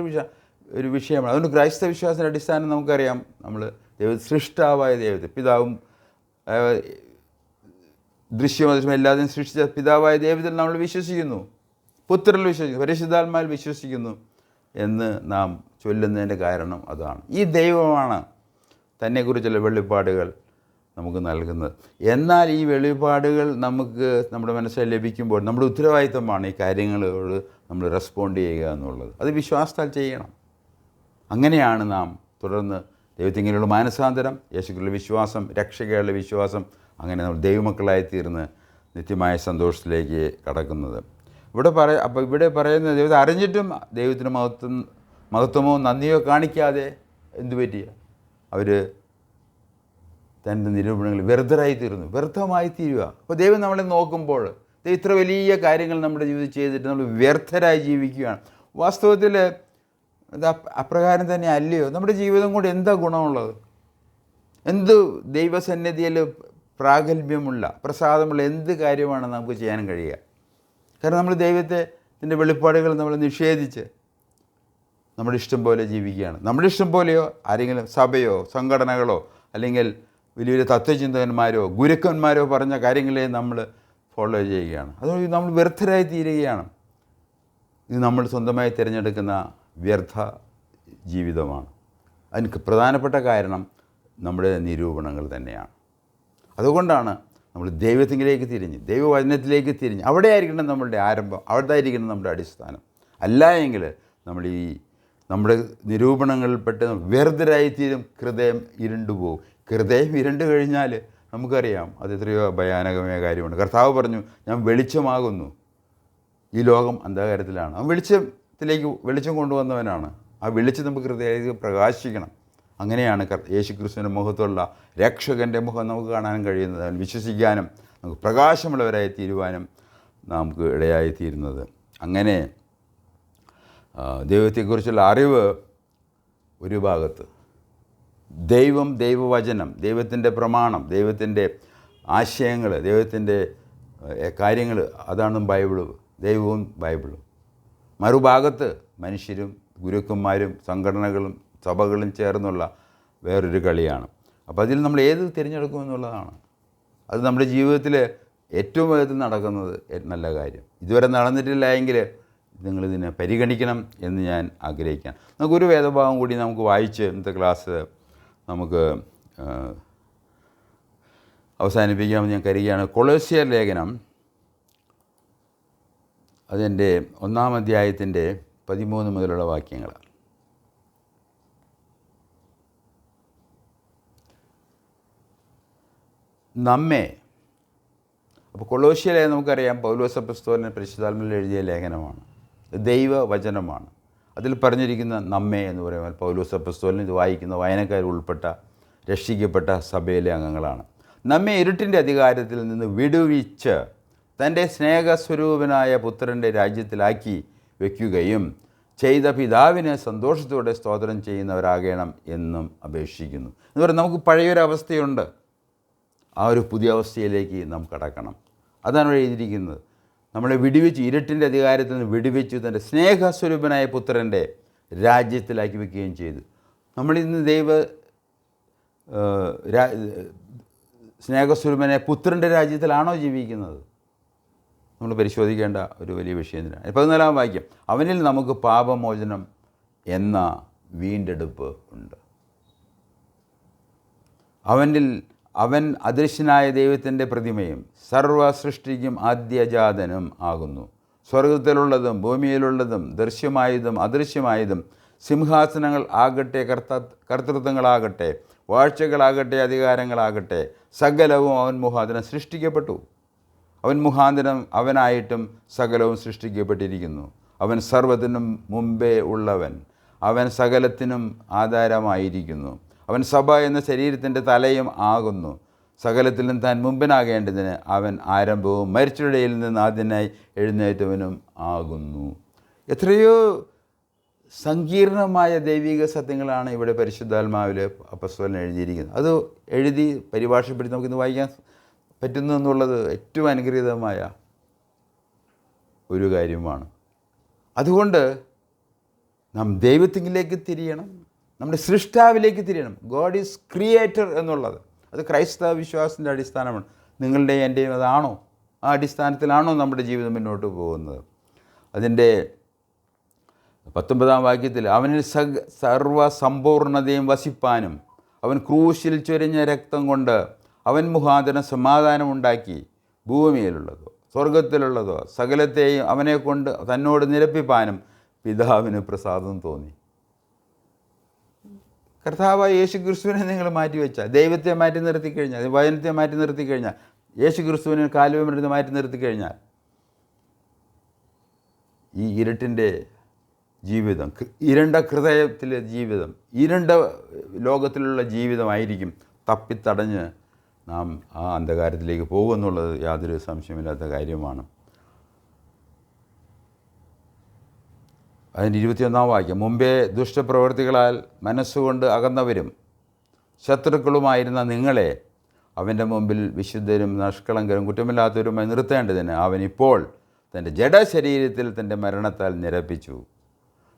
ഒരു വിഷയമാണ്. അതുകൊണ്ട് ക്രൈസ്തവ വിശ്വാസത്തിൻ്റെ അടിസ്ഥാനം നമുക്കറിയാം. നമ്മൾ സൃഷ്ടാവായ ദൈവത്തെ, പിതാവും ദൃശ്യമദൃശ്യം എല്ലാത്തിനും സൃഷ്ടിച്ച പിതാവായ ദൈവത്തിൽ നമ്മൾ വിശ്വസിക്കുന്നു, പുത്രനിൽ വിശ്വസിക്കുന്നു, പരിശുദ്ധാത്മാവിൽ വിശ്വസിക്കുന്നു എന്ന് നാം ചൊല്ലുന്നതിൻ്റെ കാരണം അതാണ്. ഈ ദൈവമാണ് തന്നെക്കുറിച്ചുള്ള വെളിപ്പാടുകൾ നമുക്ക് നൽകുന്നത്. എന്നാൽ ഈ വെളിപ്പാടുകൾ നമുക്ക് നമ്മുടെ മനസ്സിൽ ലഭിക്കുമ്പോൾ നമ്മുടെ ഉത്തരവാദിത്തമാണ് ഈ കാര്യങ്ങളോട് നമ്മൾ റെസ്പോണ്ട് ചെയ്യുക എന്നുള്ളത്. അത് വിശ്വാസത്താൽ ചെയ്യണം. അങ്ങനെയാണ് നാം തുടർന്ന് ദൈവത്തിങ്കിലുള്ള മാനസാന്തരം, യേശുക്രിസ്തുവിലുള്ള വിശ്വാസം, രക്ഷകയുള്ള വിശ്വാസം, അങ്ങനെ നമ്മൾ ദൈവമക്കളായി തീർന്ന് നിത്യമായ സന്തോഷത്തിലേക്ക് കടക്കുന്നത്. ഇവിടെ പറയുന്ന ദൈവത്തെ അറിഞ്ഞിട്ടും ദൈവത്തിന് മഹത്വമോ നന്ദിയോ കാണിക്കാതെ എന്തു പറ്റിയ അവർ തൻ്റെ നിരൂപണങ്ങൾ വ്യർത്ഥരായി തീർന്നു, വ്യർത്ഥമായി തീരുക. അപ്പോൾ ദൈവം നമ്മളെ നോക്കുമ്പോൾ ദൈവം ഇത്ര വലിയ കാര്യങ്ങൾ നമ്മുടെ ജീവിതത്തിൽ ചെയ്തിട്ട് നമ്മൾ വ്യർത്ഥരായി ജീവിക്കുകയാണ്. വാസ്തവത്തിൽ അത് അപ്രകാരം തന്നെ അല്ലയോ? നമ്മുടെ ജീവിതം കൊണ്ട് എന്താ ഗുണമുള്ളത്? എന്ത് ദൈവസന്നിധിയിൽ പ്രാഗൽഭ്യമുള്ള പ്രസാദമുള്ള എന്ത് കാര്യമാണ് നമുക്ക് ചെയ്യാൻ കഴിയുക? കാരണം നമ്മൾ ദൈവത്തിൻ്റെ വെളിപ്പാടുകൾ നമ്മൾ നിഷേധിച്ച് നമ്മുടെ ഇഷ്ടം പോലെ ജീവിക്കുകയാണ്. നമ്മുടെ ഇഷ്ടം പോലെയോ ആരെങ്കിലും സഭയോ സംഘടനകളോ അല്ലെങ്കിൽ വലിയ വലിയ തത്വചിന്തകന്മാരോ ഗുരുക്കന്മാരോ പറഞ്ഞ കാര്യങ്ങളെ നമ്മൾ ഫോളോ ചെയ്യുകയാണ്. അതുകൊണ്ട് നമ്മൾ വ്യർത്ഥരായി തീരുകയാണ്. ഇത് നമ്മൾ സ്വന്തമായി തിരഞ്ഞെടുക്കുന്ന വ്യർത്ഥ ജീവിതമാണ്. അതിന് പ്രധാനപ്പെട്ട കാരണം നമ്മുടെ നിരൂപണങ്ങൾ തന്നെയാണ്. അതുകൊണ്ടാണ് നമ്മൾ ദൈവത്തിലേക്ക് തിരിഞ്ഞ് ദൈവവചനത്തിലേക്ക് തിരിഞ്ഞ് അവിടെ ആയിരിക്കണം നമ്മളുടെ ആരംഭം, അവിടെ ആയിരിക്കണം നമ്മുടെ അടിസ്ഥാനം. അല്ല എങ്കിൽ നമ്മൾ നമ്മുടെ നിരൂപണങ്ങളിൽപ്പെട്ട് വ്യർത്ഥരായിത്തീരും, ഹൃദയം ഇരുണ്ടുപോകും. ഹൃദയം ഇരുണ്ടു കഴിഞ്ഞാൽ നമുക്കറിയാം അത് എത്രയോ ഭയാനകമായ കാര്യമാണ്. കർത്താവ് പറഞ്ഞു, ഞാൻ വെളിച്ചമാകുന്നു, ഈ ലോകം അന്ധകാരത്തിലാണ്. ആ വെളിച്ചം കൊണ്ടുവന്നവനാണ്. ആ വെളിച്ചം നമുക്ക് ഹൃദയത്തിൽ പ്രകാശിക്കണം. അങ്ങനെയാണ് യേശുക്രിസ്തുവിൻ്റെ മുഖത്തുള്ള രക്ഷകൻ്റെ മുഖം നമുക്ക് കാണാൻ കഴിയുന്നത്. അവൻ വിശ്വസിക്കാനും നമുക്ക് പ്രകാശമുള്ളവരായി തീരുവാനും നമുക്ക് ഇടയായി തീരുന്നത്. അങ്ങനെ ദൈവത്തെക്കുറിച്ചുള്ള അറിവ് ഒരു ഭാഗത്ത്, ദൈവവചനം, ദൈവത്തിൻ്റെ പ്രമാണം, ദൈവത്തിൻ്റെ ആശയങ്ങൾ, ദൈവത്തിൻ്റെ കാര്യങ്ങൾ, അതാണ് ദൈവവും ബൈബിളും. മറുഭാഗത്ത് മനുഷ്യരും ഗുരുക്കന്മാരും സംഘടനകളും സഭകളും ചേർന്നുള്ള വേറൊരു കളിയാണ്. അപ്പോൾ അതിൽ നമ്മൾ ഏത് തിരഞ്ഞെടുക്കുമെന്നുള്ളതാണ്. അത് നമ്മുടെ ജീവിതത്തിൽ ഏറ്റവും വേഗത്തിൽ നടക്കുന്നത് നല്ല കാര്യം. ഇതുവരെ നടന്നിട്ടില്ല എങ്കിൽ നിങ്ങളിതിനെ പരിഗണിക്കണം എന്ന് ഞാൻ ആഗ്രഹിക്കാം. നമുക്കൊരു വേദഭാഗം കൂടി നമുക്ക് വായിച്ച് ഇന്നത്തെ ക്ലാസ് നമുക്ക് അവസാനിപ്പിക്കാമെന്ന് ഞാൻ കരുതുകയാണ്. കൊളോസ്യർ ലേഖനം അതിൻ്റെ 1-ാം അധ്യായത്തിൻ്റെ 13 മുതലുള്ള വാക്യങ്ങൾ. അപ്പോൾ കൊളോസ്യ ലേഖനം നമുക്കറിയാം പൗലോസ് അപ്പോസ്തലൻ പരിശുദ്ധാത്മാവിൽ എഴുതിയ ലേഖനമാണ്, ദൈവവചനമാണ്. അതിൽ പറഞ്ഞിരിക്കുന്ന നമ്മെ എന്ന് പറയുമ്പോൾ പൗലോസ് അപ്പോസ്തലൻ ഇത് വായിക്കുന്ന വായനക്കാർ ഉൾപ്പെട്ട രക്ഷിക്കപ്പെട്ട സഭയിലെ അംഗങ്ങളാണ്. നമ്മെ ഇരുട്ടിൻ്റെ അധികാരത്തിൽ നിന്ന് വിടുവിച്ച് തൻ്റെ സ്നേഹസ്വരൂപനായ പുത്രൻ്റെ രാജ്യത്തിലാക്കി വയ്ക്കുകയും ചെയ്ത പിതാവിന് സന്തോഷത്തോടെ സ്തോത്രം ചെയ്യുന്നവരാകണം എന്നും അപേക്ഷിക്കുന്നു. എന്ന് പറഞ്ഞാൽ നമുക്ക് പഴയൊരവസ്ഥയുണ്ട്, ആ ഒരു പുതിയ അവസ്ഥയിലേക്ക് നാം കടക്കണം. അതാണ് എഴുതിയിരിക്കുന്നത്. നമ്മളെ വിടുവിച്ച്, ഇരുട്ടിൻ്റെ അധികാരത്തിൽ നിന്ന് വിടുവിച്ചു തൻ്റെ സ്നേഹസ്വരൂപനായ പുത്രൻ്റെ രാജ്യത്തിലാക്കി വയ്ക്കുകയും ചെയ്തു. നമ്മളിന്ന് സ്നേഹസ്വരൂപനായ പുത്രൻ്റെ രാജ്യത്തിലാണോ ജീവിക്കുന്നത്? നമ്മൾ പരിശോധിക്കേണ്ട ഒരു വലിയ വിഷയം തന്നെയാണ്. 14-ാം വാക്യം, അവനിൽ നമുക്ക് പാപമോചനം എന്ന വീണ്ടെടുപ്പ് ഉണ്ട്. അവൻ അദൃശ്യനായ ദൈവത്തിൻ്റെ പ്രതിമയും സർവ്വ സൃഷ്ടിക്കും ആദ്യജാതനും ആകുന്നു. സ്വർഗത്തിലുള്ളതും ഭൂമിയിലുള്ളതും ദൃശ്യമായതും അദൃശ്യമായതും സിംഹാസനങ്ങൾ ആകട്ടെ, കർത്തൃത്വങ്ങളാകട്ടെ, വാഴ്ചകളാകട്ടെ, അധികാരങ്ങളാകട്ടെ, സകലവും അവൻ മുഖാന്തരം സൃഷ്ടിക്കപ്പെട്ടു. അവൻ മുഖാന്തരം അവനായിട്ടും സകലവും സൃഷ്ടിക്കപ്പെട്ടിരിക്കുന്നു. അവൻ സർവ്വത്തിനും മുമ്പേ ഉള്ളവൻ, അവൻ സകലത്തിനും ആധാരമായിരിക്കുന്നു. അവൻ സഭ എന്ന ശരീരത്തിൻ്റെ തലയും ആകുന്നു. സകലത്തിലും താൻ മുമ്പനാകേണ്ടതിന് അവൻ ആരംഭവും മരിച്ചവരുടെയിൽ നിന്ന് ആദ്യനായി എഴുന്നേറ്റവനും ആകുന്നു. എത്രയോ സങ്കീർണമായ ദൈവിക സത്യങ്ങളാണ് ഇവിടെ പരിശുദ്ധാത്മാവിൽ അപ്പോസ്തലൻ എഴുതിയിരിക്കുന്നത്. അത് എഴുതി പരിഭാഷപ്പെടുത്തി നമുക്കിന്ന് വായിക്കാൻ പറ്റുന്നു എന്നുള്ളത് ഏറ്റവും അനുഗ്രഹീതമായ ഒരു കാര്യമാണ്. അതുകൊണ്ട് നാം ദൈവത്തിലേക്ക് തിരിയണം, നമ്മുടെ സൃഷ്ടാവിലേക്ക് തിരിയണം. ഗോഡ് ഈസ് ക്രിയേറ്റർ എന്നുള്ളത് അത് ക്രൈസ്തവ വിശ്വാസത്തിൻ്റെ അടിസ്ഥാനമാണ്. നിങ്ങളുടെയും എൻ്റെയും അതാണോ? ആ അടിസ്ഥാനത്തിലാണോ നമ്മുടെ ജീവിതം മുന്നോട്ട് പോകുന്നത്? അതിൻ്റെ 19-ാം വാക്യത്തിൽ അവനിൽ സർവ്വസമ്പൂർണതയും വസിപ്പാനും അവൻ ക്രൂശിൽ ചൊരിഞ്ഞ രക്തം കൊണ്ട് അവൻ മുഖാന്തരം സമാധാനമുണ്ടാക്കി. ഭൂമിയിലുള്ളതോ സ്വർഗത്തിലുള്ളതോ സകലത്തെയും അവനെ കൊണ്ട് തന്നോട് നിരപ്പിപ്പാനും പിതാവിന് പ്രസാദം തോന്നി. കർത്താവായ യേശു ക്രിസ്തുവിനെ നിങ്ങൾ മാറ്റിവെച്ചാൽ, ദൈവത്തെ മാറ്റി നിർത്തിക്കഴിഞ്ഞാൽ, വചനത്തെ മാറ്റി നിർത്തിക്കഴിഞ്ഞാൽ, യേശു ക്രിസ്തുവിനെ കാൽവരിയിൽ മാറ്റി നിർത്തിക്കഴിഞ്ഞാൽ ഈ ഇരുട്ടിൻ്റെ ജീവിതം, ഇരുണ്ട ഹൃദയത്തിലെ ജീവിതം, ഇരുണ്ട ലോകത്തിലുള്ള ജീവിതമായിരിക്കും തപ്പിത്തടഞ്ഞ് നാം ആ അന്ധകാരത്തിലേക്ക് പോകുമെന്നുള്ളത് യാതൊരു സംശയമില്ലാത്ത കാര്യമാണ്. അതിൻ്റെ 21-ാം വാക്യം, മുമ്പേ ദുഷ്ടപ്രവൃത്തികളാൽ മനസ്സുകൊണ്ട് അകന്നവരും ശത്രുക്കളുമായിരുന്ന നിങ്ങളെ അവൻ്റെ മുമ്പിൽ വിശുദ്ധരും നിഷ്കളങ്കരും കുറ്റമില്ലാത്തവരുമായി നിർത്തേണ്ടതിന് അവൻ ഇപ്പോൾ തൻ്റെ ജഡശരീരത്തിൽ തൻ്റെ മരണത്താൽ നിരപ്പിച്ചു.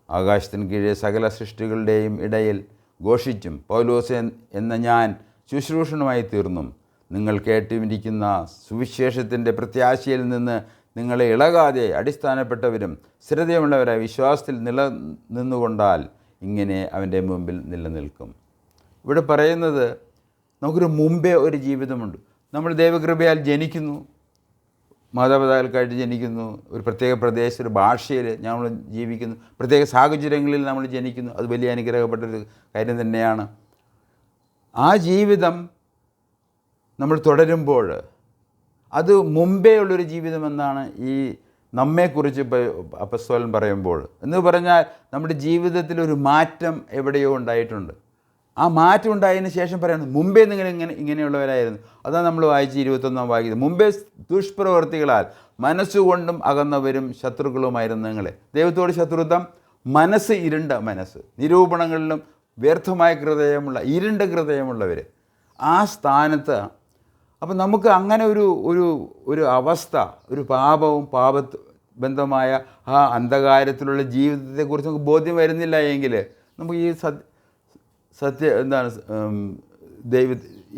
ആകാശത്തിന് കീഴെ സകല സൃഷ്ടികളുടെയും ഇടയിൽ ഘോഷിച്ചും പൗലോസ് എന്ന ഞാൻ ശുശ്രൂഷണമായി തീർന്നും നിങ്ങൾ കേട്ടിരിക്കുന്ന സുവിശേഷത്തിൻ്റെ പ്രത്യാശയിൽ നിന്ന് നിങ്ങളെ ഇളകാതെ അടിസ്ഥാനപ്പെട്ടവരും സ്ഥിരതയുള്ളവരായ വിശ്വാസത്തിൽ നിലനിന്നുകൊണ്ടാൽ ഇങ്ങനെ അവൻ്റെ മുമ്പിൽ നിലനിൽക്കും. ഇവിടെ പറയുന്നത് നമുക്കൊരു മുമ്പേ ഒരു ജീവിതമുണ്ട്. നമ്മൾ ദൈവകൃപയാൽ ജനിക്കുന്നു, മാതാപിതാക്കൾക്കായിട്ട് ജനിക്കുന്നു, ഒരു പ്രത്യേക പ്രദേശ ഒരു ഭാഷയിൽ നമ്മൾ ജീവിക്കുന്നു, പ്രത്യേക സാഹചര്യങ്ങളിൽ നമ്മൾ ജനിക്കുന്നു. അത് വലിയ അനുഗ്രഹപ്പെട്ടൊരു കാര്യം തന്നെയാണ്. ആ ജീവിതം നമ്മൾ തുടരുമ്പോൾ അത് മുമ്പേ ഉള്ളൊരു ജീവിതമെന്നാണ് ഈ നമ്മെക്കുറിച്ച് അപ്പസ്തോലൻ പറയുമ്പോൾ. എന്ന് പറഞ്ഞാൽ നമ്മുടെ ജീവിതത്തിലൊരു മാറ്റം എവിടെയോ ഉണ്ടായിട്ടുണ്ട്. ആ മാറ്റം ഉണ്ടായതിന് ശേഷം പറയുന്നത് മുമ്പേ നിങ്ങൾ ഇങ്ങനെയുള്ളവരായിരുന്നു. അതാണ് നമ്മൾ വായിച്ച് 21-ാം വാക്യം, മുമ്പേ ദുഷ്പ്രവർത്തികളാൽ മനസ്സുകൊണ്ടും അകന്നവരും ശത്രുക്കളുമായിരുന്നു നിങ്ങളെ. ദൈവത്തോട് ശത്രുത്വം, മനസ്സ് ഇരുണ്ട മനസ്സ്, നിരൂപണങ്ങളിലും വ്യർത്ഥമായ ഹൃദയമുള്ള ഇരുണ്ട ഹൃദയമുള്ളവർ ആ സ്ഥാനത്ത്. അപ്പം നമുക്ക് അങ്ങനെ ഒരു അവസ്ഥ, ഒരു പാപവും ബന്ധമായ ആ അന്ധകാരത്തിലുള്ള ജീവിതത്തെക്കുറിച്ച് നമുക്ക് ബോധ്യം വരുന്നില്ല എങ്കിൽ നമുക്ക് ഈ എന്താണ്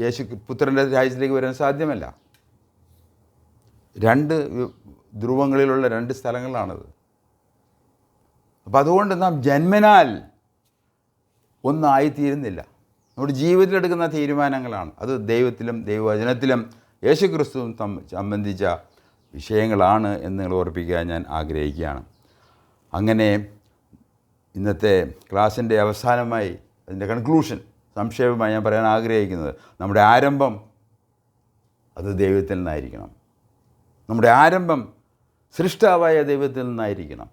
യേശു പുത്രൻ്റെ രാജ്യത്തിലേക്ക് വരാൻ സാധ്യമല്ല. രണ്ട് ധ്രുവങ്ങളിലുള്ള രണ്ട് സ്ഥലങ്ങളാണത്. അപ്പം അതുകൊണ്ട് നാം ജന്മനാൽ ഒന്നായിത്തീരുന്നില്ല. നമ്മുടെ ജീവിതത്തിലെടുക്കുന്ന തീരുമാനങ്ങളാണ് അത് ദൈവത്തിലും ദൈവവചനത്തിലും യേശുക്രിസ്തുവും സംബന്ധിച്ച വിഷയങ്ങളാണ് എന്ന് നിങ്ങൾ ഓർപ്പിക്കാൻ ഞാൻ ആഗ്രഹിക്കുകയാണ്. അങ്ങനെ ഇന്നത്തെ ക്ലാസ്സിൻ്റെ അവസാനമായി അതിൻ്റെ കൺക്ലൂഷൻ സംക്ഷേപമായി ഞാൻ പറയാൻ ആഗ്രഹിക്കുന്നത്, നമ്മുടെ ആരംഭം അത് ദൈവത്തിൽ നിന്നായിരിക്കണം. നമ്മുടെ ആരംഭം സൃഷ്ടാവായ ദൈവത്തിൽ നിന്നായിരിക്കണം.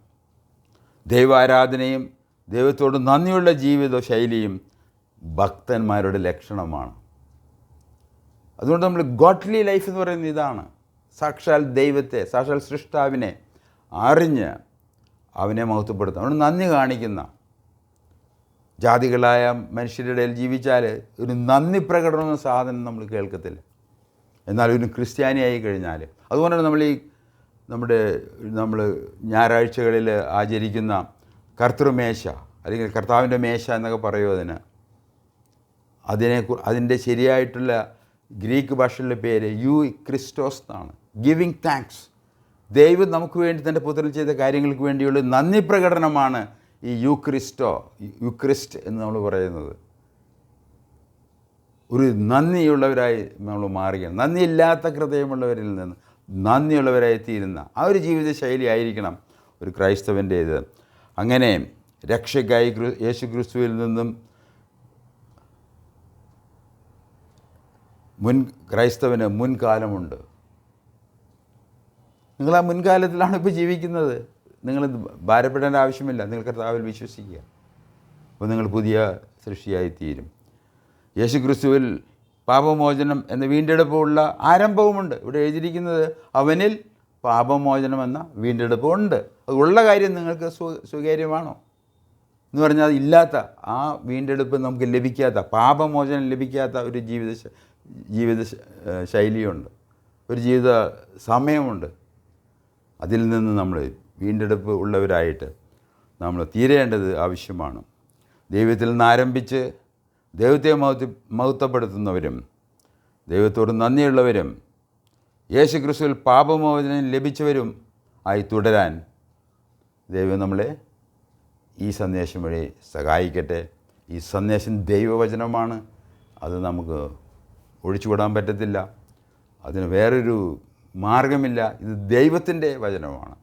ദൈവാരാധനയും ദൈവത്തോട് നന്ദിയുള്ള ജീവിത ശൈലിയും ഭക്തന്മാരുടെ ലക്ഷണമാണ്. അതുകൊണ്ട് നമ്മൾ ഗോഡ്ലി ലൈഫ് എന്ന് പറയുന്നത് ഇതാണ്. സാക്ഷാൽ ദൈവത്തെ, സാക്ഷാൽ സൃഷ്ടാവിനെ അറിഞ്ഞ് അവനെ മഹത്വപ്പെടുത്തുക, അവന് നന്ദി കാണിക്കുന്ന ജാതികളായ മനുഷ്യരുടെ ഇടയിൽ ജീവിച്ചാൽ ഒരു നന്ദി പ്രകടനം എന്ന സാധനം നമ്മൾ കേൾക്കത്തില്ല. എന്നാൽ ഒരു ക്രിസ്ത്യാനിയായി കഴിഞ്ഞാൽ, അതുകൊണ്ടാണ് നമ്മൾ ഞായറാഴ്ചകളിൽ ആചരിക്കുന്ന കർത്തൃമേശ അല്ലെങ്കിൽ കർത്താവിൻ്റെ മേശ എന്നൊക്കെ പറയുമോ അതിൻ്റെ ശരിയായിട്ടുള്ള ഗ്രീക്ക് ഭാഷയിലെ പേര് ക്രിസ്റ്റോസ് എന്നാണ്. Giving thanks. ദൈവം നമുക്ക് വേണ്ടി തൻ്റെ പുത്രൻ ചെയ്ത കാര്യങ്ങൾക്ക് വേണ്ടിയുള്ള നന്ദി പ്രകടനമാണ് ഈ യുക്രിസ്റ്റ് എന്ന് നമ്മൾ പറയുന്നത്. ഒരു നന്ദിയുള്ളവരായി നമ്മൾ മാറുകയാണ്. നന്ദിയില്ലാത്ത ഹൃദയമുള്ളവരിൽ നിന്ന് നന്ദിയുള്ളവരായി തീരുന്ന ആ ഒരു ജീവിത ശൈലി ആയിരിക്കണം ഒരു ക്രൈസ്തവൻ്റേത്. അങ്ങനെ രക്ഷയ്ക്കായി യേശു ക്രിസ്തുവിൽ നിന്നും ക്രൈസ്തവന് മുൻകാലമുണ്ട്. നിങ്ങൾ ആ മുൻകാലത്തിലാണ് ഇപ്പോൾ ജീവിക്കുന്നത്. നിങ്ങൾ ഭാരപ്പെടേണ്ട ആവശ്യമില്ല. നിങ്ങൾ കർത്താവിൽ വിശ്വസിക്കുക, അപ്പോൾ നിങ്ങൾ പുതിയ സൃഷ്ടിയായിത്തീരും. യേശു ക്രിസ്തുവിൽ പാപമോചനം എന്ന വീണ്ടെടുപ്പുള്ള ആരംഭവുമുണ്ട്. ഇവിടെ എഴുതിയിരിക്കുന്നത് അവനിൽ പാപമോചനം എന്ന വീണ്ടെടുപ്പുണ്ട്. അതുള്ള കാര്യം നിങ്ങൾക്ക് സ്വീകാര്യമാണോ എന്ന് പറഞ്ഞാൽ ഇല്ലാത്ത ആ വീണ്ടെടുപ്പ് നമുക്ക് ലഭിക്കാത്ത, പാപമോചനം ലഭിക്കാത്ത ഒരു ജീവിത ശൈലിയുണ്ട്, ഒരു ജീവിത സമയമുണ്ട്. അതിൽ നിന്ന് നമ്മൾ വീണ്ടെടുപ്പ് ഉള്ളവരായിട്ട് നമ്മൾ തീരേണ്ടത് ആവശ്യമാണ്. ദൈവത്തിൽ നിന്ന് ആരംഭിച്ച് ദൈവത്തെ മഹത്വപ്പെടുത്തുന്നവരും ദൈവത്തോട് നന്ദിയുള്ളവരും യേശു ക്രിസ്തുവിൽ പാപമോചനം ലഭിച്ചവരും ആയി തുടരാൻ ദൈവം നമ്മളെ ഈ സന്ദേശം വഴി സഹായിക്കട്ടെ. ഈ സന്ദേശം ദൈവവചനമാണ്. അത് നമുക്ക് ഒഴിച്ചുവിടാൻ പറ്റത്തില്ല. അതിന് വേറൊരു മാർഗമില്ല. ഇത് ദൈവത്തിൻ്റെ വചനമാണ്.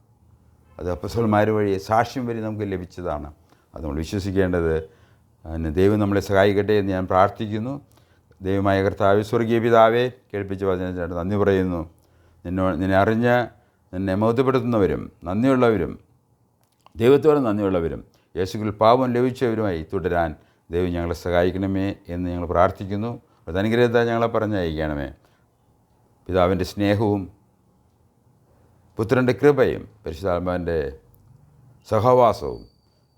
അത് അപ്പോസ്തലന്മാർ വഴി സാക്ഷ്യം വഴി നമുക്ക് ലഭിച്ചതാണ്. അത് നമ്മൾ വിശ്വസിക്കേണ്ടത്. ദൈവം നമ്മളെ സഹായിക്കട്ടെ എന്ന് ഞാൻ പ്രാർത്ഥിക്കുന്നു. ദൈവമായ കർത്താവേ, സ്വർഗീയ പിതാവേ, കേൾപ്പിച്ച വചനത്തിനായിട്ട് നന്ദി പറയുന്നു. നിന്നെ അറിഞ്ഞ് നിന്നെ മഹത്വപ്പെടുത്തുന്നവരും നന്ദിയുള്ളവരും ദൈവത്തോടെ നന്ദിയുള്ളവരും യേശുക്രിസ്തുവിൽ പാപം ലഭിച്ചവരുമായി തുടരാൻ ദൈവം ഞങ്ങളെ സഹായിക്കണമേ എന്ന് ഞങ്ങൾ പ്രാർത്ഥിക്കുന്നു. അത് അനുഗ്രഹത്താൽ ഞങ്ങളെ പറഞ്ഞയക്കണമേ. പിതാവിൻ്റെ സ്നേഹവും പുത്രൻ്റെ കൃപയും പരിശുദ്ധാത്മാവിൻ്റെ സഹവാസവും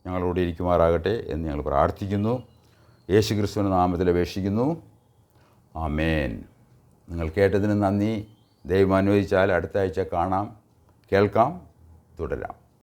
ഞങ്ങളോട് ഇരിക്കുമാറാകട്ടെ എന്ന് ഞങ്ങൾ പ്രാർത്ഥിക്കുന്നു. യേശുക്രിസ്തുവിൻ്റെ നാമത്തിൽ അപേക്ഷിക്കുന്നു. ആമേൻ. നിങ്ങൾ കേട്ടതിന് നന്ദി. ദൈവം അനുവദിച്ചാൽ അടുത്ത ആഴ്ച കാണാം, കേൾക്കാം, തുടരാം.